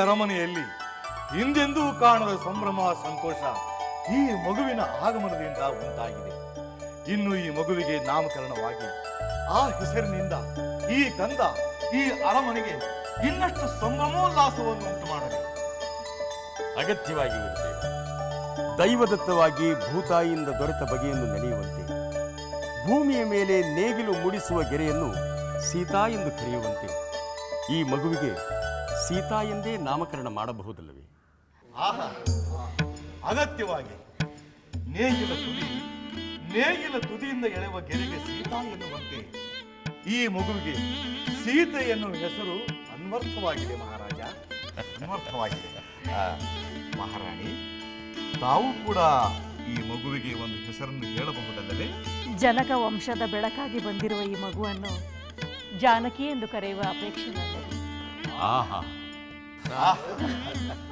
ಅರಮನೆಯಲ್ಲಿ ಹಿಂದೆಂದೂ ಕಾಣದ ಸಂಭ್ರಮ ಸಂತೋಷ ಈ ಮಗುವಿನ ಆಗಮನದಿಂದ ಉಂಟಾಗಿದೆ. ಇನ್ನು ಈ ಮಗುವಿಗೆ ನಾಮಕರಣವಾಗಿ ಆ ಹೆಸರಿನಿಂದ ಈ ಕಂದ ಈ ಅರಮನೆಗೆ ಇನ್ನಷ್ಟು ಸಂಭ್ರಮೋಲ್ಲಾಸವನ್ನು ಉಂಟು ಮಾಡಬೇಕು. ಅಗತ್ಯವಾಗಿ ಗುರುದೇವ. ದೈವದತ್ತವಾಗಿ ಭೂತಾಯಿಯಿಂದ ದೊರೆತ ಬಗೆಯನ್ನು ನೆನೆಯುವಂತೆ, ಭೂಮಿಯ ಮೇಲೆ ನೇಗಿಲು ಮೂಡಿಸುವ ಗೆರೆಯನ್ನು ಸೀತಾ ಎಂದು ಕರೆಯುವಂತೆ ಈ ಮಗುವಿಗೆ ಸೀತಾ ಎಂದೇ ನಾಮಕರಣ ಮಾಡಬಹುದಲ್ಲವೇ? ಆಹಾ, ಅಗತ್ಯವಾಗಿ ನೇಗಿಲ ತುದಿಯಿಂದ ಎಳೆಯುವ ಗೆರೆಗೆ ಸೀತಾ ಎನ್ನುವಂತೆ ಈ ಮಗುವಿಗೆ ಸೀತೆ ಎನ್ನುವ ಹೆಸರು ಅನ್ವರ್ಥವಾಗಿದೆ ಮಹಾರಾಜ, ಅನ್ವರ್ಥವಾಗಿದೆ. ಮಹಾರಾಣಿ, ತಾವು ಕೂಡ ಈ ಮಗುವಿಗೆ ಒಂದು ಹೆಸರನ್ನು ಹೇಳಬಹುದಲ್ಲವೇ? ಜನಕ ವಂಶದ ಬೆಳಕಾಗಿ ಬಂದಿರುವ ಈ ಮಗುವನ್ನು ಜಾನಕಿ ಎಂದು ಕರೆಯುವ ಅಪೇಕ್ಷೆ ನನ್ನದು. ಆಹಾ,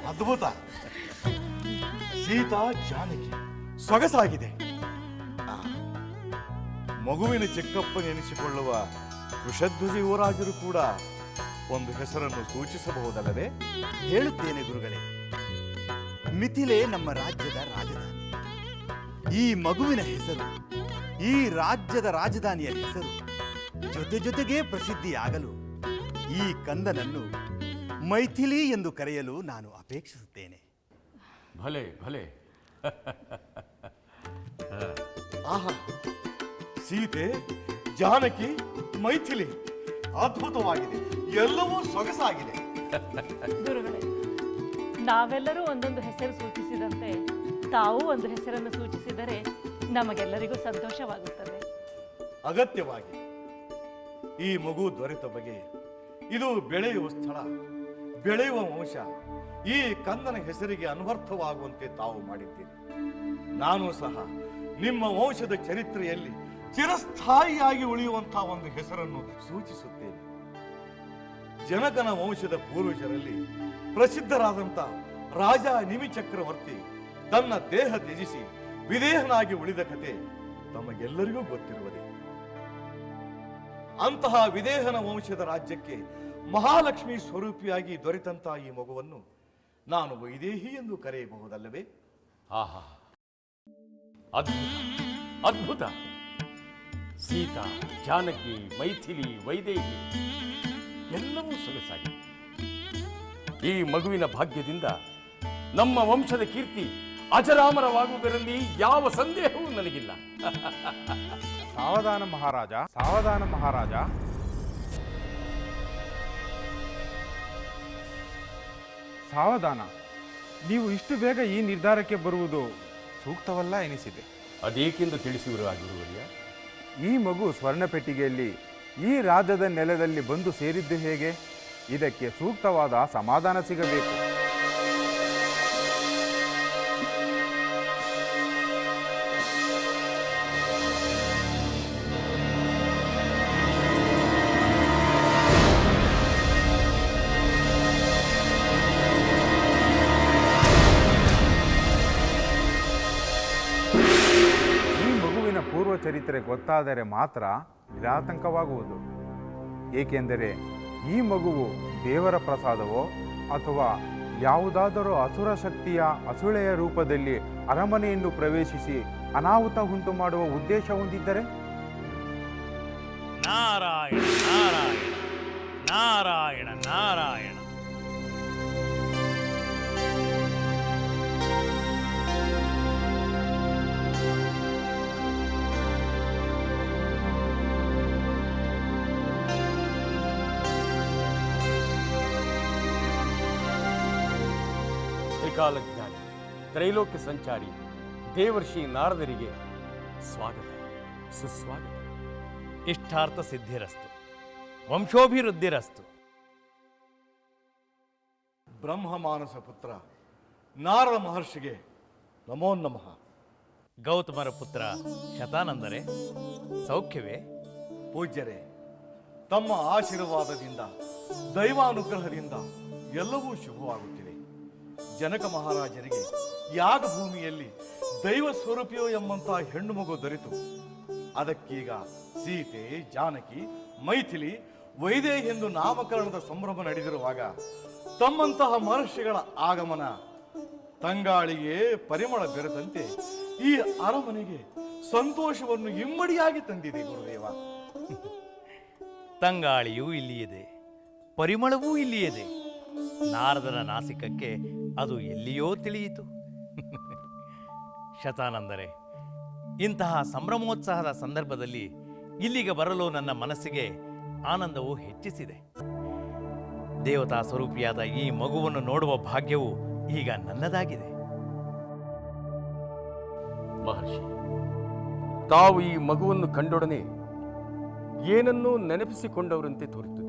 ಅದ್ಭುತ. ಸೀತಾ ಜಾನಕಿ ಸೊಗಸಾಗಿದೆ. ಮಗುವಿನ ಚಿಕ್ಕಪ್ಪನೆನಿಸಿಕೊಳ್ಳುವ ವೃಷಧ್ವಜ ಯುವರಾಜರು ಕೂಡ ಒಂದು ಹೆಸರನ್ನು ಸೂಚಿಸಬಹುದಲ್ಲವೇ? ಹೇಳುತ್ತೇನೆ ಗುರುಗಳೇ. ಮಿಥಿಲೆ ನಮ್ಮ ರಾಜ್ಯದ ರಾಜಧಾನಿ. ಈ ಮಗುವಿನ ಹೆಸರು, ಈ ರಾಜ್ಯದ ರಾಜಧಾನಿಯ ಹೆಸರು ಜೊತೆಗೆ ಪ್ರಸಿದ್ಧಿಯಾಗಲು ಈ ಕಂದನನ್ನು ಮೈಥಿಲಿ ಎಂದು ಕರೆಯಲು ನಾನು ಅಪೇಕ್ಷಿಸುತ್ತೇನೆ. ಭಲೆ ಭಲೆ. ಆಹಾ, ಸೀತೆ, ಜಾನಕಿ, ಮೈಥಿಲಿ, ಅದ್ಭುತವಾಗಿದೆ. ಎಲ್ಲವೂ ಸೊಗಸಾಗಿದೆ. ಗುರುಗಳೇ, ನಾವೆಲ್ಲರೂ ಒಂದೊಂದು ಹೆಸರು ಸೂಚಿಸಿದಂತೆ ತಾವು ಒಂದು ಹೆಸರನ್ನು ಸೂಚಿಸಿದರೆ ನಮಗೆಲ್ಲರಿಗೂ ಸಂತೋಷವಾಗುತ್ತದೆ. ಅಗತ್ಯವಾಗಿ ಈ ಮಗು ದೊರೆತ ಬಗೆ, ಇದು ಬೆಳೆಯುವ ಸ್ಥಳ, ಬೆಳೆಯುವ ವಂಶ, ಈ ಕಂದನ ಹೆಸರಿಗೆ ಅನ್ವರ್ಥವಾಗುವಂತೆ ತಾವು ಮಾಡಿದ್ದೀರಿ. ನಾನು ಸಹ ನಿಮ್ಮ ವಂಶದ ಚರಿತ್ರೆಯಲ್ಲಿ ಚಿರಸ್ಥಾಯಿಯಾಗಿ ಉಳಿಯುವಂತಹ ಒಂದು ಹೆಸರನ್ನು ಸೂಚಿಸುತ್ತೇನೆ. ಜನಕನ ವಂಶದ ಪೂರ್ವಜರಲ್ಲಿ ಪ್ರಸಿದ್ಧರಾದಂಥ ರಾಜ ನಿಮಿ ಚಕ್ರವರ್ತಿ ತನ್ನ ದೇಹ ತ್ಯಜಿಸಿ ವಿದೇಹನಾಗಿ ಉಳಿದ ಕತೆ ತಮಗೆಲ್ಲರಿಗೂ ಗೊತ್ತಿರುವುದೇ. ಅಂತಹ ವಿದೇಹನ ವಂಶದ ರಾಜ್ಯಕ್ಕೆ ಮಹಾಲಕ್ಷ್ಮಿ ಸ್ವರೂಪಿಯಾಗಿ ದೊರೆತಂತಹ ಈ ಮಗುವನ್ನು ನಾನು ವೈದೇಹಿ ಎಂದು ಕರೆಯಬಹುದಲ್ಲವೇ? ಆಹಾ, ಅದ್ಭುತ ಅದ್ಭುತ. ಸೀತಾ, ಜಾನಕಿ, ಮೈಥಿಲಿ, ವೈದೇಹಿ ಎಲ್ಲವೂ ಸೊಗಸಾಗಿ. ಈ ಮಗುವಿನ ಭಾಗ್ಯದಿಂದ ನಮ್ಮ ವಂಶದ ಕೀರ್ತಿ ಅಜರಾಮರವಾಗುವುದರಲ್ಲಿ ಯಾವ ಸಂದೇಹವೂ ನನಗಿಲ್ಲ. ಸಾವಧಾನ ಮಹಾರಾಜ, ಸಾವಧಾನ ಮಹಾರಾಜ. ಸಾವಧಾನ. ನೀವು ಇಷ್ಟು ಬೇಗ ಈ ನಿರ್ಧಾರಕ್ಕೆ ಬರುವುದು ಸೂಕ್ತವಲ್ಲ ಎನಿಸಿದೆ. ಅದೇಕೆಂದು ತಿಳಿಸುವಿರಾ ಗುರುವರ್ಯ? ಈ ಮಗು ಸ್ವರ್ಣಪೆಟ್ಟಿಗೆಯಲ್ಲಿ ಈ ರಾಜ್ಯದ ನೆಲದಲ್ಲಿ ಬಂದು ಸೇರಿದ್ದು ಹೇಗೆ? ಇದಕ್ಕೆ ಸೂಕ್ತವಾದ ಸಮಾಧಾನ ಸಿಗಬೇಕು. ಪೂರ್ವ ಚರಿತ್ರೆ ಗೊತ್ತಾದರೆ ಮಾತ್ರ ನಿರಾತಂಕವಾಗುವುದು. ಏಕೆಂದರೆ ಈ ಮಗುವು ದೇವರ ಪ್ರಸಾದವೋ ಅಥವಾ ಯಾವುದಾದರೂ ಅಸುರ ಶಕ್ತಿಯ ಅಸುಳೆಯ ರೂಪದಲ್ಲಿ ಅರಮನೆಯನ್ನು ಪ್ರವೇಶಿಸಿ ಅನಾಹುತ ಉಂಟು ಮಾಡುವ ಉದ್ದೇಶ ಹೊಂದಿದ್ದರೆ? ನಾರಾಯಣ ನಾರಾಯಣ ನಾರಾಯಣ ನಾರಾಯಣ. ತ್ರಿಕಾಲಜ್ಞಾನಿ, ತ್ರೈಲೋಕ್ಯ ಸಂಚಾರಿ ದೇವರ್ಷಿ ನಾರದರಿಗೆ ಸ್ವಾಗತ, ಸುಸ್ವಾಗತ. ಇಷ್ಟಾರ್ಥ ಸಿದ್ಧಿರಸ್ತು, ವಂಶೋಭಿವೃದ್ಧಿರಸ್ತು. ಬ್ರಹ್ಮ ಮಾನಸ ಪುತ್ರ ನಾರದ ಮಹರ್ಷಿಗೆ ನಮೋ ನಮಃ. ಗೌತಮರ ಪುತ್ರ ಶತಾನಂದರೇ, ಸೌಖ್ಯವೇ? ಪೂಜ್ಯರೇ, ತಮ್ಮ ಆಶೀರ್ವಾದದಿಂದ ದೈವಾನುಗ್ರಹದಿಂದ ಎಲ್ಲವೂ ಶುಭವಾಗುತ್ತಿದೆ. ಜನಕ ಮಹಾರಾಜರಿಗೆ ಯಾಗಭೂಮಿಯಲ್ಲಿ ದೈವ ಸ್ವರೂಪಿಯೋ ಎಂಬಂತಹ ಹೆಣ್ಣು ಮಗು ದೊರೆತು ಅದಕ್ಕೀಗ ಸೀತೆ, ಜಾನಕಿ, ಮೈಥಿಲಿ, ವೈದೇಹಿ ಎಂದು ನಾಮಕರಣದ ಸಂಭ್ರಮ ನಡೆದಿರುವಾಗ ತಮ್ಮಂತಹ ಮಹರ್ಷಿಗಳ ಆಗಮನ ತಂಗಾಳಿಗೆ ಪರಿಮಳ ಬೆರೆತಂತೆ ಈ ಅರಮನೆಗೆ ಸಂತೋಷವನ್ನು ಇಮ್ಮಡಿಯಾಗಿ ತಂದಿದೆ ಗುರುದೇವ. ತಂಗಾಳಿಯೂ ಇಲ್ಲಿಯದೆ, ಪರಿಮಳವೂ ಇಲ್ಲಿಯದೆ. ನಾರದನ ನಾಸಿಕಕ್ಕೆ ಅದು ಎಲ್ಲಿಯೋ ತಿಳಿಯಿತು. ಶತಾನಂದರೆ, ಇಂತಹ ಸಂಭ್ರಮೋತ್ಸಾಹದ ಸಂದರ್ಭದಲ್ಲಿ ಇಲ್ಲಿಗೆ ಬರಲು ನನ್ನ ಮನಸ್ಸಿಗೆ ಆನಂದವು ಹೆಚ್ಚಿಸಿದೆ. ದೇವತಾ ಸ್ವರೂಪಿಯಾದ ಈ ಮಗುವನ್ನು ನೋಡುವ ಭಾಗ್ಯವು ಈಗ ನನ್ನದಾಗಿದೆ. ಮಹರ್ಷಿ, ತಾವು ಈ ಮಗುವನ್ನು ಕಂಡೊಡನೆ ಏನನ್ನೂ ನೆನಪಿಸಿಕೊಂಡವರಂತೆ ತೋರುತ್ತದೆ.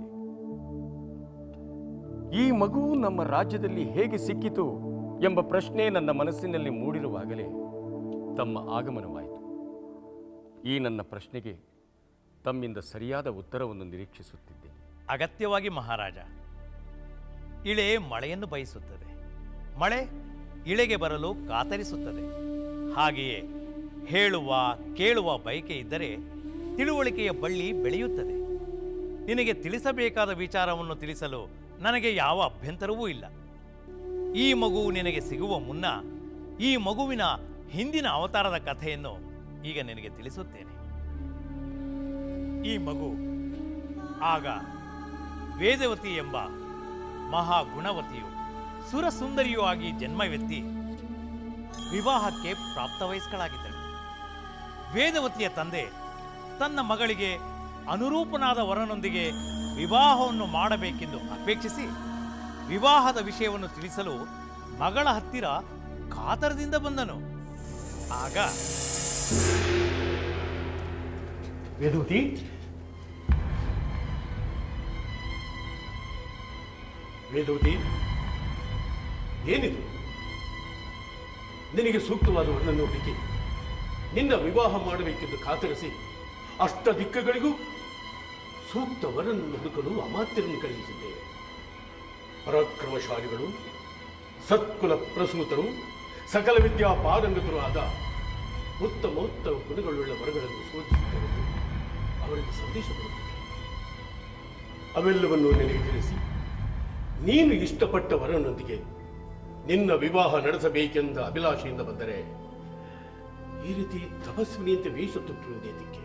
ಈ ಮಗುವು ನಮ್ಮ ರಾಜ್ಯದಲ್ಲಿ ಹೇಗೆ ಸಿಕ್ಕಿತು ಎಂಬ ಪ್ರಶ್ನೆ ನನ್ನ ಮನಸ್ಸಿನಲ್ಲಿ ಮೂಡಿರುವಾಗಲೇ ತಮ್ಮ ಆಗಮನವಾಯಿತು. ಈ ನನ್ನ ಪ್ರಶ್ನೆಗೆ ತಮ್ಮಿಂದ ಸರಿಯಾದ ಉತ್ತರವನ್ನು ನಿರೀಕ್ಷಿಸುತ್ತಿದ್ದೇನೆ. ಅಗತ್ಯವಾಗಿ ಮಹಾರಾಜ. ಇಳೆ ಮಳೆಯನ್ನು ಬಯಸುತ್ತದೆ, ಮಳೆ ಇಳೆಗೆ ಬರಲು ಕಾತರಿಸುತ್ತದೆ. ಹಾಗೆಯೇ ಹೇಳುವ ಕೇಳುವ ಬಯಕೆ ಇದ್ದರೆ ತಿಳುವಳಿಕೆಯ ಬಳ್ಳಿ ಬೆಳೆಯುತ್ತದೆ. ನಿನಗೆ ತಿಳಿಸಬೇಕಾದ ವಿಚಾರವನ್ನು ತಿಳಿಸಲು ನನಗೆ ಯಾವ ಅಭ್ಯಂತರವೂ ಇಲ್ಲ. ಈ ಮಗು ನಿನಗೆ ಸಿಗುವ ಮುನ್ನ ಈ ಮಗುವಿನ ಹಿಂದಿನ ಅವತಾರದ ಕಥೆಯನ್ನು ಈಗ ನಿನಗೆ ತಿಳಿಸುತ್ತೇನೆ. ಈ ಮಗು ಆಗ ವೇದವತಿ ಎಂಬ ಮಹಾಗುಣವತಿಯು ಸುರಸುಂದರಿಯೂ ಆಗಿ ಜನ್ಮವೆತ್ತಿ ವಿವಾಹಕ್ಕೆ ಪ್ರಾಪ್ತವಯಸ್ಕಳಾಗಿದ್ದಳು. ವೇದವತಿಯ ತಂದೆ ತನ್ನ ಮಗಳಿಗೆ ಅನುರೂಪನಾದ ವರನೊಂದಿಗೆ ವಿವಾಹವನ್ನು ಮಾಡಬೇಕೆಂದು ಅಪೇಕ್ಷಿಸಿ ವಿವಾಹದ ವಿಷಯವನ್ನು ತಿಳಿಸಲು ಮಗಳ ಹತ್ತಿರ ಕಾತರದಿಂದ ಬಂದನು. ಆಗ ವೇದವತಿ, ವೇದವತಿ, ಏನಿದು? ನಿನಗೆ ಸೂಕ್ತವಾದ ವರನನ್ನು ಹುಡುಕಿ ನಿನ್ನ ವಿವಾಹ ಮಾಡಬೇಕೆಂದು ಕಾತರಿಸಿ ಅಷ್ಟ ದಿಕ್ಕಗಳಿಗೂ ಸೂಕ್ತ ವರನನ್ನು ಹುಡುಕಲು ಅಮಾತ್ಯರನ್ನು ಕಳುಹಿಸಿದ್ದೇವೆ. ಪರಾಕ್ರಮಶಾಲಿಗಳು, ಸತ್ಕುಲ ಪ್ರಸೂತರು, ಸಕಲ ವಿದ್ಯಾ ಪಾರಂಗತರು ಆದ ಉತ್ತಮೋತ್ತಮ ಗುಣಗಳುಳ್ಳ ವರಗಳನ್ನು ಶೋಧಿಸುತ್ತವೆಂದು ಅವರಿಗೆ ಸಂದೇಶ ಬರುತ್ತದೆ. ಅವೆಲ್ಲವನ್ನು ನಿನಗೆ ತಿಳಿಸಿ ನೀನು ಇಷ್ಟಪಟ್ಟ ವರನೊಂದಿಗೆ ನಿನ್ನ ವಿವಾಹ ನಡೆಸಬೇಕೆಂದ ಅಭಿಲಾಷೆಯಿಂದ ಬಂದರೆ ಈ ರೀತಿ ತಪಸ್ವಿನಿಯಂತೆ ವೇಷ ತೊಟ್ಟಿರುವುದೇತಕ್ಕೆ?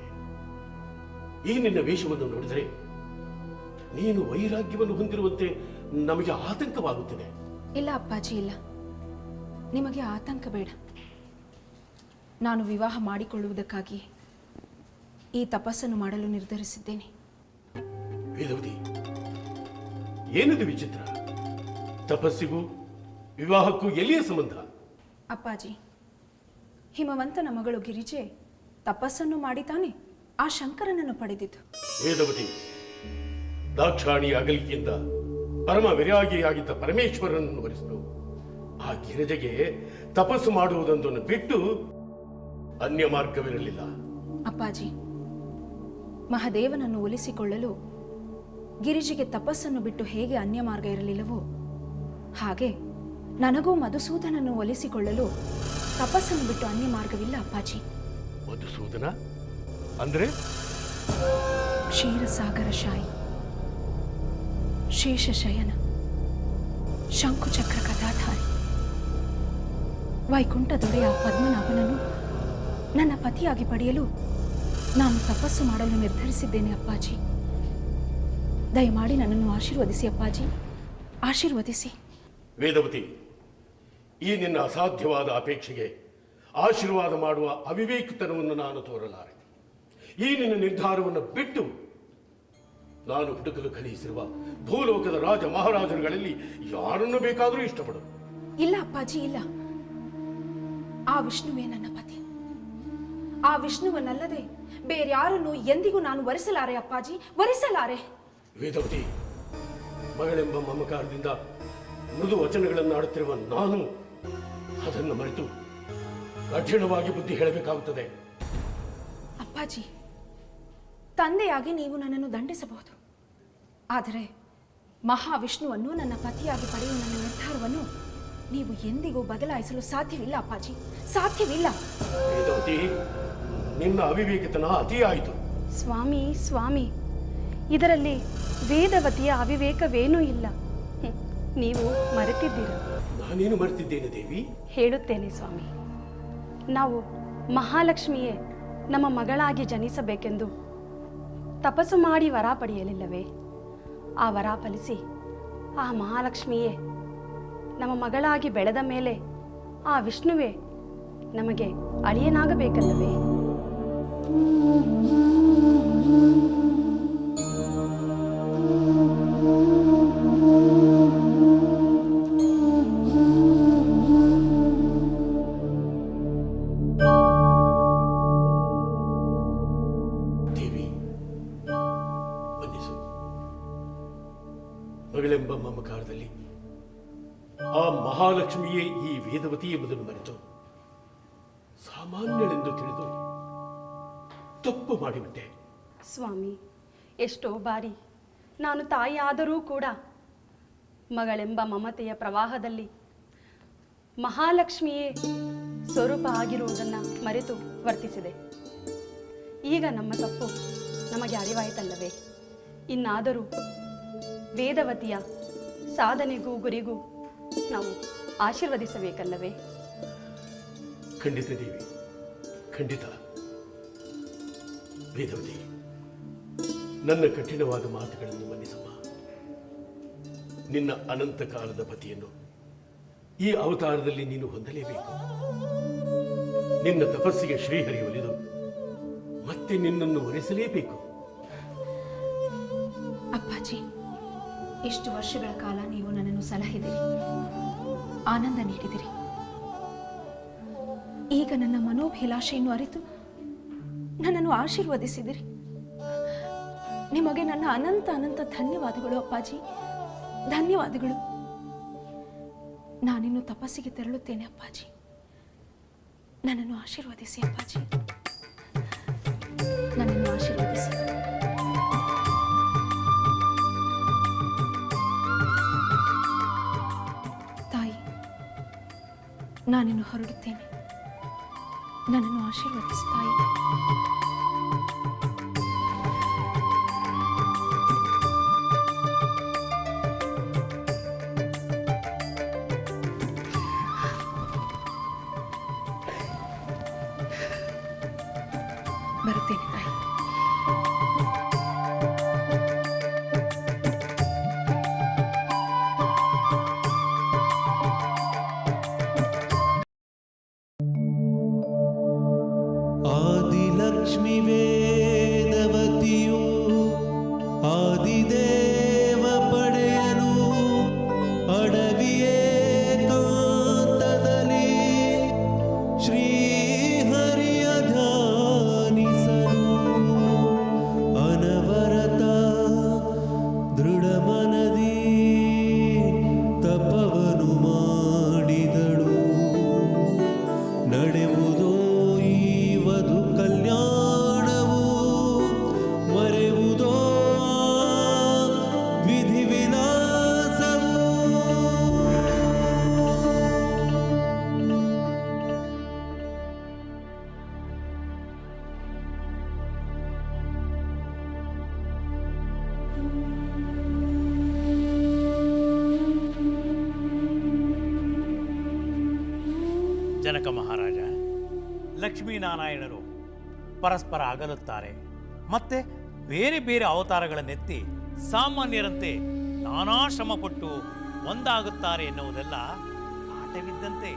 ಈ ನಿನ್ನ ವೇಷವನ್ನು ನೋಡಿದರೆ ನೀನು ವೈರಾಗ್ಯವನ್ನು ಹೊಂದಿರುವಂತೆ ನಮಗೆ ಆತಂಕವಾಗುತ್ತಿದೆ. ಇಲ್ಲ ಅಪ್ಪಾಜಿ, ಇಲ್ಲ. ನಿಮಗೆ ಆತಂಕ ಬೇಡ. ನಾನು ವಿವಾಹ ಮಾಡಿಕೊಳ್ಳುವುದಕ್ಕಾಗಿ ಈ ತಪಸ್ಸನ್ನು ಮಾಡಲು ನಿರ್ಧರಿಸಿದ್ದೇನೆ. ವೇದವತಿ, ಏನಿದು ವಿಚಿತ್ರ? ತಪಸ್ಸಿಗೂ ವಿವಾಹಕ್ಕೂ ಎಲ್ಲಿಯ ಸಂಬಂಧ? ಅಪ್ಪಾಜಿ, ಹಿಮವಂತನ ಮಗಳು ಗಿರಿಜೆ ತಪಸ್ಸನ್ನು ಮಾಡಿ ತಾನೆ ಆ ಶಂಕರನನ್ನು ಪಡೆದಿದ್ದು. ವೇದವತಿ, ದಾಕ್ಷಾಣಿ ಅಗಲಿಕೆಯಿಂದ ಪರಮ ವಿರಾಗಿಯಾಗಿದ್ದ ಪರಮೇಶ್ವರನನ್ನು ವರಿಸಲು ಆ ಗಿರಿಜೆಗೆ ತಪಸ್ಸು ಮಾಡುವುದೊಂದನ್ನು ಬಿಟ್ಟು ಅನ್ಯ ಮಾರ್ಗವಿರಲಿಲ್ಲ. ಅಪ್ಪಾಜಿ, ಮಹಾದೇವನನ್ನು ಒಲಿಸಿಕೊಳ್ಳಲು ಗಿರಿಜಿಗೆ ತಪಸ್ಸನ್ನು ಬಿಟ್ಟು ಹೇಗೆ ಅನ್ಯ ಮಾರ್ಗ ಇರಲಿಲ್ಲವೋ ಹಾಗೆ ನನಗೂ ಮಧುಸೂದನನ್ನು ಒಲಿಸಿಕೊಳ್ಳಲು ತಪಸ್ಸನ್ನು ಬಿಟ್ಟು ಅನ್ಯ ಮಾರ್ಗವಿಲ್ಲ ಅಪ್ಪಾಜಿ. ಮಧುಸೂದನ ಅಂದ್ರೆ? ಕ್ಷೀರಸಾಗರ ಶಾಯಿ, ಶೇಷಶಯನ, ಶಂಕುಚಕ್ರ ಕಥಾಧಾರಿ, ವೈಕುಂಠ ದೊರೆಯ ಪದ್ಮನಾಭನನ್ನು ನನ್ನ ಪತಿಯಾಗಿ ಪಡೆಯಲು ನಾನು ತಪಸ್ಸು ಮಾಡಲು ನಿರ್ಧರಿಸಿದ್ದೇನೆ ಅಪ್ಪಾಜಿ. ದಯಮಾಡಿ ನನ್ನನ್ನು ಆಶೀರ್ವದಿಸಿ ಅಪ್ಪಾಜಿ, ಆಶೀರ್ವದಿಸಿ. ವೇದವತಿ, ಈ ನಿನ್ನ ಅಸಾಧ್ಯವಾದ ಅಪೇಕ್ಷೆಗೆ ಆಶೀರ್ವಾದ ಮಾಡುವ ಅವಿವೇಕತನವನ್ನು ನಾನು ತೋರಲಾರೆ. ಈ ನಿನ್ನ ನಿರ್ಧಾರವನ್ನು ಬಿಟ್ಟು ನಾನು ಹುಡುಕಲು ಕಳುಹಿಸಿರುವ ಭೂಲೋಕದ ರಾಜ ಮಹಾರಾಜರುಗಳಲ್ಲಿ ಯಾರನ್ನು ಬೇಕಾದರೂ ಇಷ್ಟಪಡು. ಇಲ್ಲ ಅಪ್ಪಾಜಿ, ಇಲ್ಲ. ಆ ವಿಷ್ಣುವೇ ನನ್ನ ಪತಿ. ಆ ವಿಷ್ಣುವನ್ನಲ್ಲದೆ ಬೇರ್ಯಾರನ್ನು ಎಂದಿಗೂ ನಾನು ವರಿಸಲಾರೆ ಅಪ್ಪಾಜಿ, ವರಿಸಲಾರೆ. ವೇದವತಿ, ಮಗಳೆಂಬ ಮಮಕಾರದಿಂದ ಮೃದು ವಚನಗಳನ್ನು ಆಡುತ್ತಿರುವ ನಾನು ಅದನ್ನು ಮರೆತು ಕಠಿಣವಾಗಿ ಬುದ್ಧಿ ಹೇಳಬೇಕಾಗುತ್ತದೆ. ಅಪ್ಪಾಜಿ, ತಂದೆಯಾಗಿ ನೀವು ನನ್ನನ್ನು ದಂಡಿಸಬಹುದು, ಆದರೆ ಮಹಾವಿಷ್ಣುವನ್ನು ನನ್ನ ಪತಿಯಾಗಿ ಪಡೆಯುವ ನನ್ನ ನಿರ್ಧಾರವನ್ನು ನೀವು ಎಂದಿಗೂ ಬದಲಾಯಿಸಲು ಸಾಧ್ಯವಿಲ್ಲ ಅಪ್ಪಾಜಿ, ಸಾಧ್ಯವಿಲ್ಲ. ವೇದವತಿ, ನಿನ್ನ ಅವಿವೇಕತನ ಅತಿಯಾಯಿತು. ಸ್ವಾಮಿ, ಇದರಲ್ಲಿ ವೇದವತಿಯ ಅವಿವೇಕವೇನೂ ಇಲ್ಲ. ನೀವು ಮರೆತಿದ್ದೀರ. ನಾನೇನು ಮರೆತಿದ್ದೇನೆ ದೇವಿ? ಹೇಳುತ್ತೇನೆ ಸ್ವಾಮಿ. ನಾವು ಮಹಾಲಕ್ಷ್ಮಿಯೇ ನಮ್ಮ ಮಗಳಾಗಿ ಜನಿಸಬೇಕೆಂದು ತಪಸ್ಸು ಮಾಡಿ ವರ ಪಡೆಯಲಿಲ್ಲವೇ? ಆ ವರ ಫಲಿಸಿ ಆ ಮಹಾಲಕ್ಷ್ಮಿಯೇ ನಮ್ಮ ಮಗಳಾಗಿ ಬೆಳೆದ ಮೇಲೆ ಆ ವಿಷ್ಣುವೇ ನಮಗೆ ಅಳಿಯನಾಗಬೇಕಲ್ಲವೇ? ದೇವಿ, ಮನ್ನಿಸು. ಮಗಳೆಂಬ ಮಮಕಾರದಲ್ಲಿ ಆ ಮಹಾಲಕ್ಷ್ಮಿಯೇ ಈ ವೇದವತಿ ಎಂಬುದನ್ನು ಮರೆತು ಸಾಮಾನ್ಯಳೆಂದು ತಿಳಿದು ತಪ್ಪು ಮಾಡಿಬಿಟ್ಟೆ. ಸ್ವಾಮಿ, ಎಷ್ಟೋ ಬಾರಿ ನಾನು ತಾಯಿಯಾದರೂ ಕೂಡ ಮಗಳೆಂಬ ಮಮತೆಯ ಪ್ರವಾಹದಲ್ಲಿ ಮಹಾಲಕ್ಷ್ಮಿಯೇ ಸ್ವರೂಪ ಆಗಿರುವುದನ್ನು ಮರೆತು ವರ್ತಿಸಿದೆ. ಈಗ ನಮ್ಮ ತಪ್ಪು ನಮಗೆ ಅರಿವಾಯಿತಲ್ಲವೇ? ಇನ್ನಾದರೂ ವೇದವತಿಯ ಸಾಧನೆಗೂ ಗುರಿಗೂ ನಾವು ಆಶೀರ್ವದಿಸಬೇಕಲ್ಲವೇ? ಖಂಡಿತ ದೇವಿ, ಖಂಡಿತ. ವೇದವತಿ, ನನ್ನ ಕಠಿಣವಾದ ಮಾತುಗಳನ್ನು ಮನ್ನಿಸಮ್ಮ. ನಿನ್ನ ಅನಂತ ಕಾಲದ ಪತಿಯನ್ನು ಈ ಅವತಾರದಲ್ಲಿ ನೀನು ಹೊಂದಲೇಬೇಕು. ನಿನ್ನ ತಪಸ್ಸಿಗೆ ಶ್ರೀಹರಿ ಒಲಿದು ಮತ್ತೆ ನಿನ್ನನ್ನು ವರಿಸಲೇಬೇಕು. ಅಪ್ಪಾಜಿ, ಇಷ್ಟು ವರ್ಷಗಳ ಕಾಲ ನೀವು ನನ್ನನ್ನು ಸಲಹಿದಿರಿ, ಆನಂದ ನೀಡಿದಿರಿ. ಈಗ ನನ್ನ ಮನೋಭಿಲಾಷೆಯನ್ನು ಅರಿತು ನನ್ನನ್ನು ಆಶೀರ್ವದಿಸಿದಿರಿ. ನಿಮಗೆ ನನ್ನ ಅನಂತ ಅನಂತ ಧನ್ಯವಾದಗಳು ಅಪ್ಪಾಜಿ, ಧನ್ಯವಾದಗಳು. ನಾನಿನ್ನು ತಪಸ್ಸಿಗೆ ತೆರಳುತ್ತೇನೆ ಅಪ್ಪಾಜಿ. ನನ್ನನ್ನು ಆಶೀರ್ವದಿಸಿ ಅಪ್ಪಾಜಿ, ನನ್ನನ್ನು ಆಶೀರ್ವದಿಸಿ. ತಾಯಿ, ನಾನಿನ್ನು ಹೊರಡುತ್ತೇನೆ. ನನ್ನನ್ನು ಆಶೀರ್ವದಿಸಿ ತಾಯಿ. ಬರುತ್ತೇನೆ ತಾಯಿ. ಆದಿಲಕ್ಷ್ಮಿ ವೇದವತಿಯು ಆದಿದೇವ ಪಡೆಯಲು ಅಡವಿಯೇ ಕಾಂತದಲ್ಲಿ ಶ್ರೀಹರಿಯ ಧ್ಯಾನಿಸಲು ಅನವರತ ದೃಢ ಮನದಿ ತಪವನು ಮಾಡಿದಳು. ನಡೆಯುವುದೋ ಈ ವಧು ಕಲ್ಯಾಣವು, ಮರೆಯುವುದೋ ವಿಧಿ ವಿಲಾಸವು. ಜನಕ ಮಹಾರಾಜ, ಲಕ್ಷ್ಮೀನಾರಾಯಣರು ಪರಸ್ಪರ ಅಗಲುತ್ತಾರೆ, ಮತ್ತೆ ಬೇರೆ ಬೇರೆ ಅವತಾರಗಳನ್ನೆತ್ತಿ ಸಾಮಾನ್ಯರಂತೆ ನಾನಾ ಶ್ರಮಪಟ್ಟು ಒಂದಾಗುತ್ತಾರೆ ಎನ್ನುವುದೆಲ್ಲ ಆಟವಿದ್ದಂತೆ.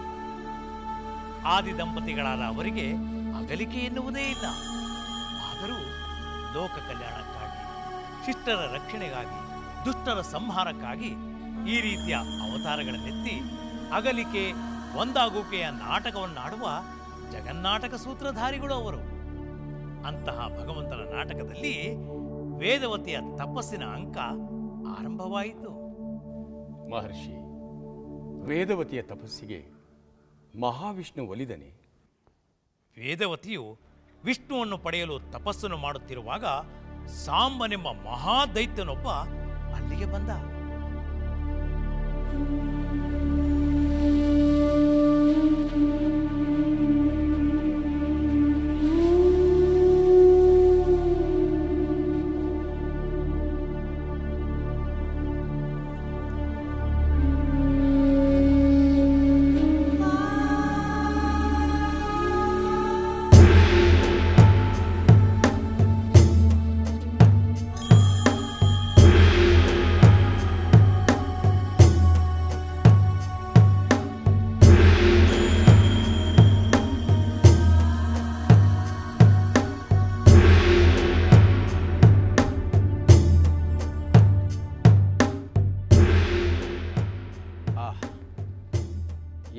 ಆದಿ ದಂಪತಿಗಳಾದ ಅವರಿಗೆ ಅಗಲಿಕೆ ಎನ್ನುವುದೇ ಇಲ್ಲ. ಆದರೂ ಲೋಕ ಕಲ್ಯಾಣಕ್ಕಾಗಿ, ಶಿಷ್ಟರ ರಕ್ಷಣೆಗಾಗಿ, ದುಷ್ಟರ ಸಂಹಾರಕ್ಕಾಗಿ ಈ ರೀತಿಯ ಅವತಾರಗಳನ್ನೆತ್ತಿ ಅಗಲಿಕೆ ಒಂದಾಗುವಿಕೆಯ ನಾಟಕವನ್ನಾಡುವ ಜಗನ್ನಾಟಕ ಸೂತ್ರಧಾರಿಗಳು ಅವರು. ಅಂತಹ ಭಗವಂತನ ನಾಟಕದಲ್ಲಿ ವೇದವತಿಯ ತಪಸ್ಸಿನ ಅಂಕ ಆರಂಭವಾಯಿತು. ಮಹರ್ಷಿ, ವೇದವತಿಯ ತಪಸ್ಸಿಗೆ ಮಹಾವಿಷ್ಣು ಒಲಿದನೆ. ವೇದವತಿಯು ವಿಷ್ಣುವನ್ನು ಪಡೆಯಲು ತಪಸ್ಸನ್ನು ಮಾಡುತ್ತಿರುವಾಗ ಸಾಂಬನೆಂಬ ಮಹಾದೈತ್ಯನೊಬ್ಬ ಅಲ್ಲಿಗೆ ಬಂದ.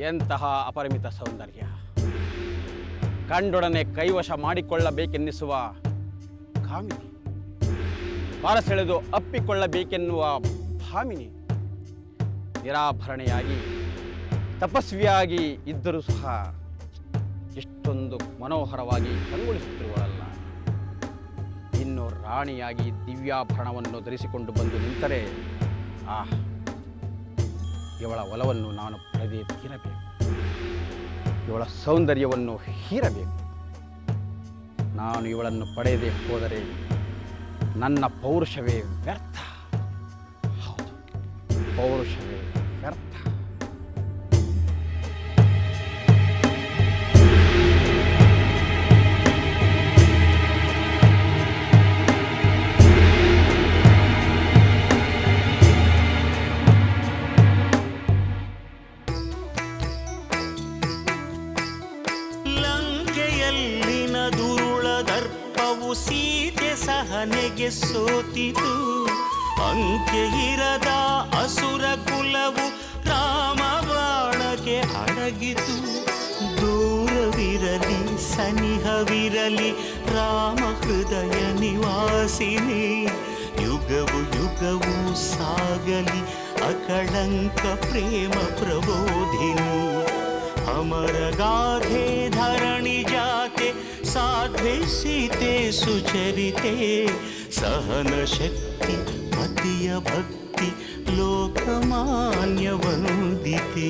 ಎಂತಹ ಅಪರಿಮಿತ ಸೌಂದರ್ಯ! ಕಂಡೊಡನೆ ಕೈವಶ ಮಾಡಿಕೊಳ್ಳಬೇಕೆನ್ನಿಸುವ ಕಾಮಿನಿ, ಬಾರಸೆಳೆದು ಅಪ್ಪಿಕೊಳ್ಳಬೇಕೆನ್ನುವ ಭಾಮಿನಿ, ನಿರಾಭರಣೆಯಾಗಿ ತಪಸ್ವಿಯಾಗಿ ಇದ್ದರೂ ಸಹ ಎಷ್ಟೊಂದು ಮನೋಹರವಾಗಿ ಕಂಗೊಳಿಸುತ್ತಿರುವಳಲ್ಲ. ಇನ್ನು ರಾಣಿಯಾಗಿ ದಿವ್ಯಾಭರಣವನ್ನು ಧರಿಸಿಕೊಂಡು ಬಂದು ನಿಂತರೆ ಇವಳ ಒಲವನ್ನು ನಾನು ಪಡೆದೇ ತೀರಬೇಕು. ಇವಳ ಸೌಂದರ್ಯವನ್ನು ಹೀರಬೇಕು. ನಾನು ಇವಳನ್ನು ಪಡೆಯದೇ ಹೋದರೆ ನನ್ನ ಪೌರುಷವೇ ವ್ಯರ್ಥ. ಹೌದು, ಪೌರುಷವೇ ವ್ಯರ್ಥ. ಲಂಕೆಯಲ್ಲಿನ ದುರುಳ ದರ್ಪವು ಸೀತೆ ಸಹನೆಗೆ ಸೋತಿತು. ಅಂಕೆ ಇರದ ಅಸುರ ಕುಲವು ರಾಮ ಬಾಣಕ್ಕೆ ಅಡಗಿತು. ದೂರವಿರಲಿ ಸನಿಹವಿರಲಿ ರಾಮ ಹೃದಯ ನಿವಾಸಿನಿ. ಯುಗವು ಯುಗವು ಸಾಗಲಿ ಅಕಳಂಕ ಪ್ರೇಮ ಪ್ರಬೋಧಿನಿ. ಅಮರ ಗಾಧೆ ಧರಣಿ ಜಾತೆ ಸಾಧ್ವೆ ಸೀತೆ ಸುಚರಿತೆ. ಸಹನ ಶಕ್ತಿ ಪತಿಯ ಭಕ್ತಿ ಲೋಕಮಾನ್ಯ ವಂದಿತೆ.